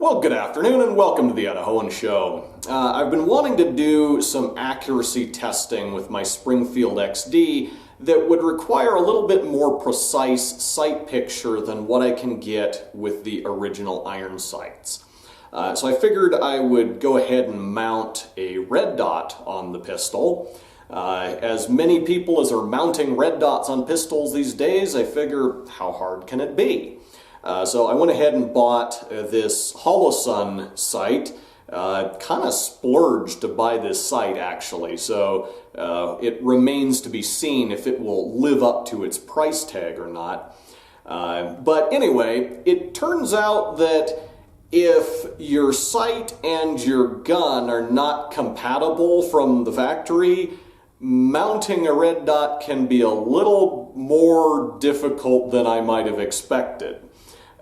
Well, good afternoon and welcome to the Idahoan Show. I've been wanting to do some accuracy testing with my Springfield XD that would require a little bit more precise sight picture than what I can get with the original iron sights. So I figured I would go ahead and mount a red dot on the pistol. As many people as are mounting red dots on pistols these days, I figure how hard can it be? So I went ahead and bought this Holosun sight, kind of splurged to buy this sight actually, so it remains to be seen if it will live up to its price tag or not. But anyway, it turns out that if your sight and your gun are not compatible from the factory, mounting a red dot can be a little more difficult than I might have expected.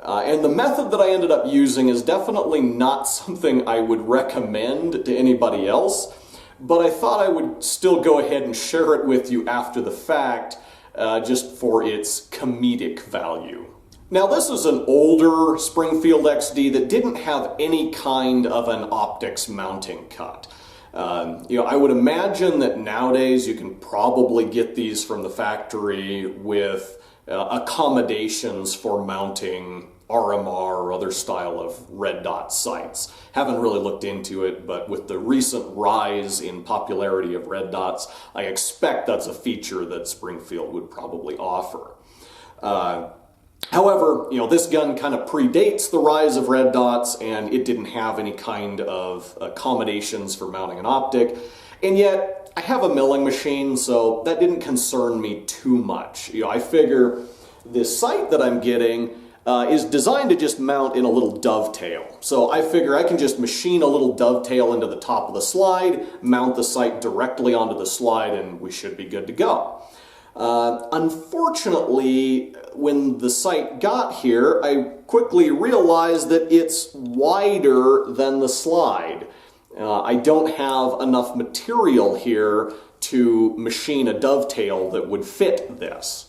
And the method that I ended up using is definitely not something I would recommend to anybody else, but I thought I would still go ahead and share it with you after the fact, just for its comedic value. Now, this is an older Springfield XD that didn't have any kind of an optics mounting cut. I would imagine that nowadays you can probably get these from the factory with accommodations for mounting RMR or other style of red dot sights. Haven't really looked into it, but with the recent rise in popularity of red dots, I expect that's a feature that Springfield would probably offer. However, this gun kind of predates the rise of red dots, and it didn't have any kind of accommodations for mounting an optic, and yet I have a milling machine, so that didn't concern me too much. I figure this sight that I'm getting is designed to just mount in a little dovetail. So I figure I can just machine a little dovetail into the top of the slide, mount the sight directly onto the slide, and we should be good to go. Unfortunately, when the sight got here, I quickly realized that it's wider than the slide. I don't have enough material here to machine a dovetail that would fit this.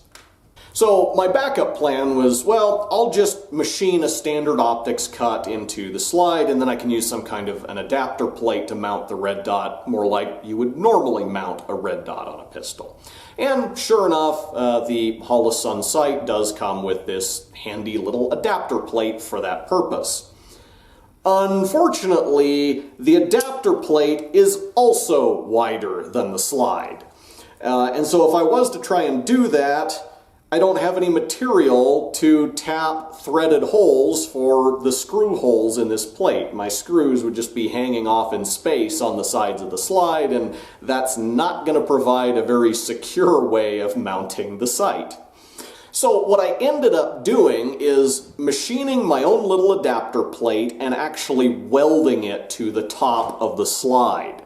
So my backup plan was, well, I'll just machine a standard optics cut into the slide, and then I can use some kind of an adapter plate to mount the red dot, more like you would normally mount a red dot on a pistol. And sure enough, the Holosun sight does come with this handy little adapter plate for that purpose. Unfortunately, the adapter plate is also wider than the slide. And so if I was to try and do that, I don't have any material to tap threaded holes for the screw holes in this plate. My screws would just be hanging off in space on the sides of the slide, and that's not going to provide a very secure way of mounting the sight. So what I ended up doing is machining my own little adapter plate and actually welding it to the top of the slide.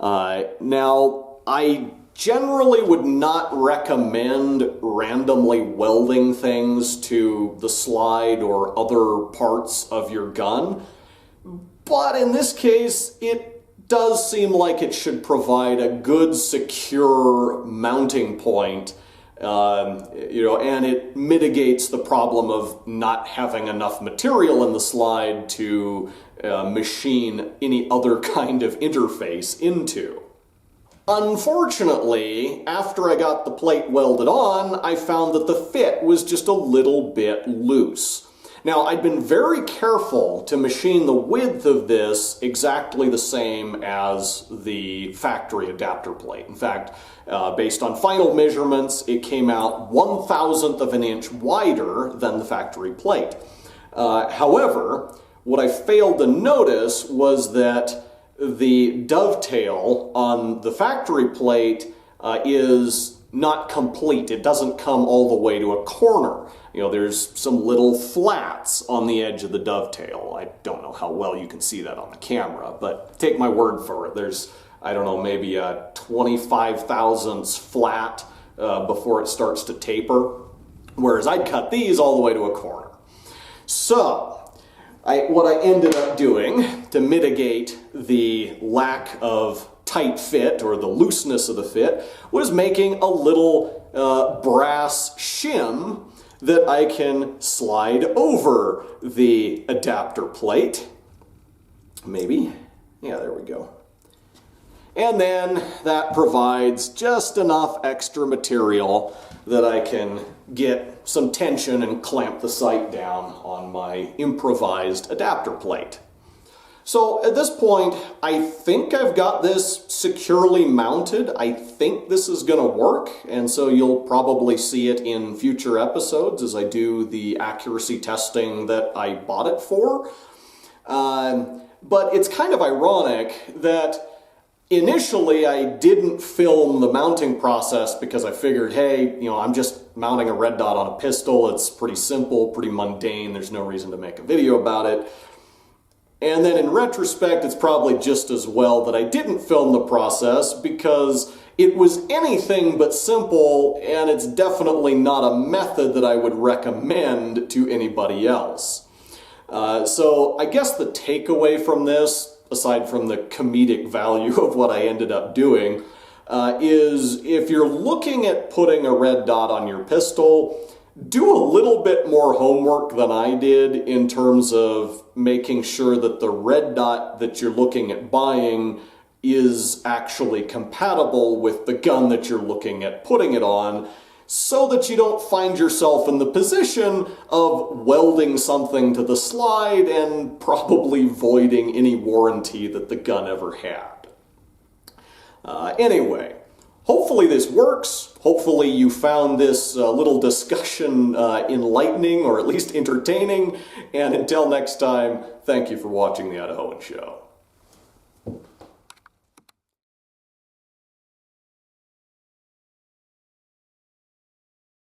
Now, I generally would not recommend randomly welding things to the slide or other parts of your gun, but in this case, it does seem like it should provide a good, secure mounting point, and it mitigates the problem of not having enough material in the slide to machine any other kind of interface into. Unfortunately, after I got the plate welded on, I found that the fit was just a little bit loose. Now, I'd been very careful to machine the width of this exactly the same as the factory adapter plate. In fact, based on final measurements, it came out 1/1000th of an inch wider than the factory plate. However, what I failed to notice was that the dovetail on the factory plate is not complete. It doesn't come all the way to a corner. There's some little flats on the edge of the dovetail. I don't know how well you can see that on the camera, but take my word for it. There's, I don't know, maybe a 25 thousandths flat before it starts to taper, whereas I'd cut these all the way to a corner. So, what I ended up doing to mitigate the lack of tight fit or the looseness of the fit was making a little brass shim that I can slide over the adapter plate. Maybe. Yeah, there we go. And then that provides just enough extra material that I can get some tension and clamp the sight down on my improvised adapter plate. So at this point, I think I've got this securely mounted. I think this is going to work, and so you'll probably see it in future episodes as I do the accuracy testing that I bought it for. But it's kind of ironic that initially I didn't film the mounting process because I figured, hey, I'm just mounting a red dot on a pistol. It's pretty simple, pretty mundane. There's no reason to make a video about it. And then in retrospect, it's probably just as well that I didn't film the process because it was anything but simple, and it's definitely not a method that I would recommend to anybody else. So I guess the takeaway from this, aside from the comedic value of what I ended up doing, is if you're looking at putting a red dot on your pistol, do a little bit more homework than I did in terms of making sure that the red dot that you're looking at buying is actually compatible with the gun that you're looking at putting it on, so that you don't find yourself in the position of welding something to the slide and probably voiding any warranty that the gun ever had. Anyway, hopefully this works. Hopefully you found this little discussion enlightening or at least entertaining. And until next time, thank you for watching The Idahoan Show.